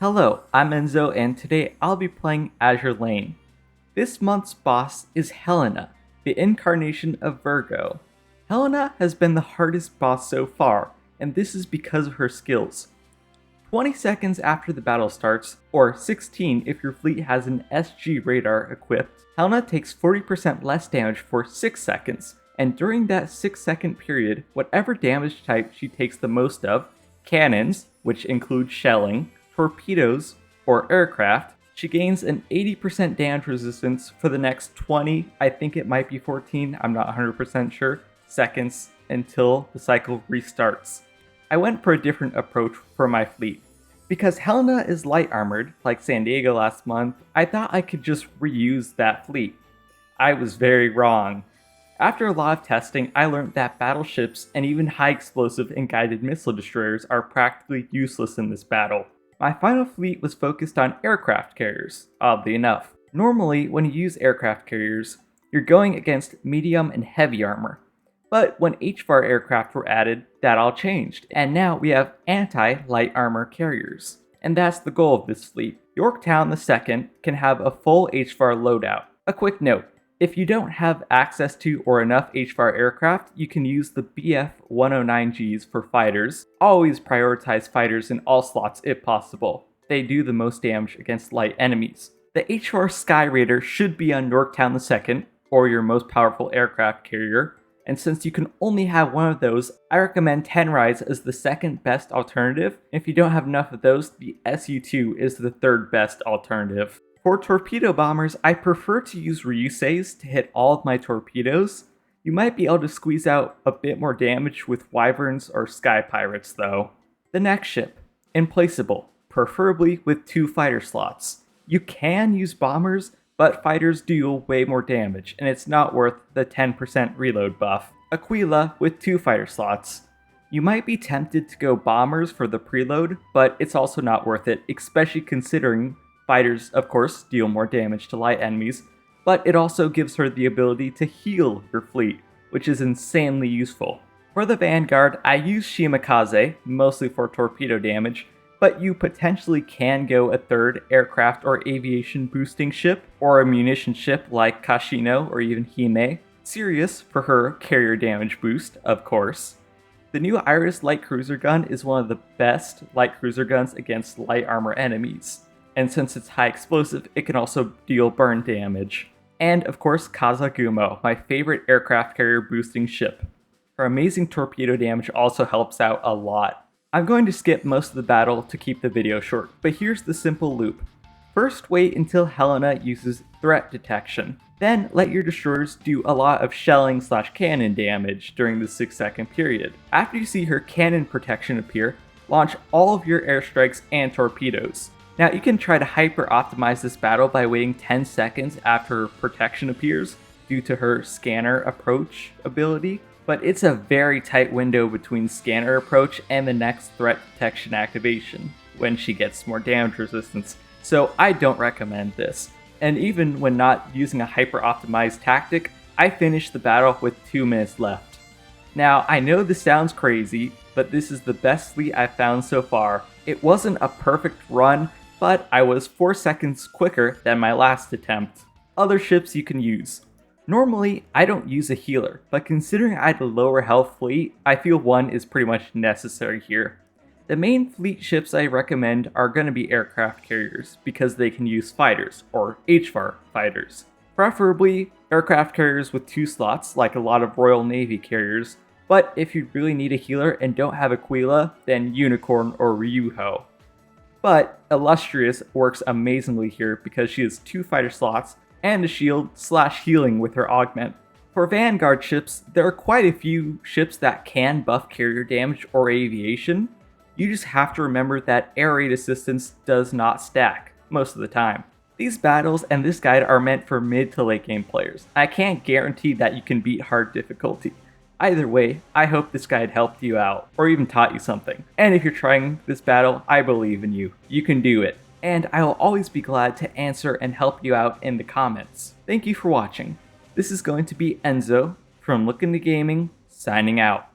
Hello, I'm Enzo and today I'll be playing Azur Lane. This month's boss is Helena, the incarnation of Virgo. Helena has been the hardest boss so far, and this is because of her skills. 20 seconds after the battle starts, or 16 if your fleet has an SG radar equipped, Helena takes 40% less damage for 6 seconds, and during that 6-second period, whatever damage type she takes the most of, cannons, which include shelling, torpedoes, or aircraft, she gains an 80% damage resistance for the next 20, I think it might be 14, I'm not 100% sure, seconds until the cycle restarts. I went for a different approach for my fleet. Because Helena is light armored, like San Diego last month, I thought I could just reuse that fleet. I was very wrong. After a lot of testing, I learned that battleships and even high explosive and guided missile destroyers are practically useless in this battle. My final fleet was focused on aircraft carriers, oddly enough. Normally, when you use aircraft carriers, you're going against medium and heavy armor. But when HVAR aircraft were added, that all changed, and now we have anti-light armor carriers. And that's the goal of this fleet. Yorktown II can have a full HVAR loadout. A quick note, if you don't have access to or enough HVAR aircraft, you can use the BF-109Gs for fighters. Always prioritize fighters in all slots if possible. They do the most damage against light enemies. The HVAR Sky Raider should be on Yorktown II, or your most powerful aircraft carrier, and since you can only have one of those, I recommend 10 rides as the second best alternative. If you don't have enough of those, the SU-2 is the third best alternative. For torpedo bombers, I prefer to use Ryuseis to hit all of my torpedoes. You might be able to squeeze out a bit more damage with Wyverns or Sky Pirates though. The next ship, Implaceable, preferably with 2 fighter slots. You can use bombers, but fighters deal way more damage, and it's not worth the 10% reload buff. Aquila with 2 fighter slots. You might be tempted to go bombers for the preload, but it's also not worth it, especially considering fighters, of course, deal more damage to light enemies, but it also gives her the ability to heal your fleet, which is insanely useful. For the Vanguard, I use Shimakaze, mostly for torpedo damage, but you potentially can go a third aircraft or aviation boosting ship, or a munition ship like Kashino or even Hime. Sirius for her carrier damage boost, of course. The new Iris light cruiser gun is one of the best light cruiser guns against light armor enemies, and since it's high explosive, it can also deal burn damage. And of course Kazagumo, my favorite aircraft carrier boosting ship. Her amazing torpedo damage also helps out a lot. I'm going to skip most of the battle to keep the video short, but here's the simple loop. First wait until Helena uses threat detection. Then let your destroyers do a lot of shelling / cannon damage during the 6-second period. After you see her cannon protection appear, launch all of your airstrikes and torpedoes. Now you can try to hyper optimize this battle by waiting 10 seconds after her protection appears due to her scanner approach ability. But it's a very tight window between scanner approach and the next threat detection activation, when she gets more damage resistance, so I don't recommend this. And even when not using a hyper optimized tactic, I finished the battle with 2 minutes left. Now I know this sounds crazy, but this is the best fleet I've found so far. It wasn't a perfect run, but I was 4 seconds quicker than my last attempt. Other ships you can use. Normally, I don't use a healer, but considering I had a lower health fleet, I feel one is pretty much necessary here. The main fleet ships I recommend are going to be aircraft carriers, because they can use fighters, or HVAR fighters. Preferably aircraft carriers with 2 slots, like a lot of Royal Navy carriers, but if you really need a healer and don't have Aquila, then Unicorn or Ryuho. But Illustrious works amazingly here because she has 2 fighter slots, and a shield / healing with her augment. For Vanguard ships, there are quite a few ships that can buff carrier damage or aviation. You just have to remember that air raid assistance does not stack, most of the time. These battles and this guide are meant for mid to late game players. I can't guarantee that you can beat hard difficulty. Either way, I hope this guide helped you out, or even taught you something. And if you're trying this battle, I believe in you. You can do it. And I will always be glad to answer and help you out in the comments. Thank you for watching. This is going to be Enzo from LookIntoGaming, signing out.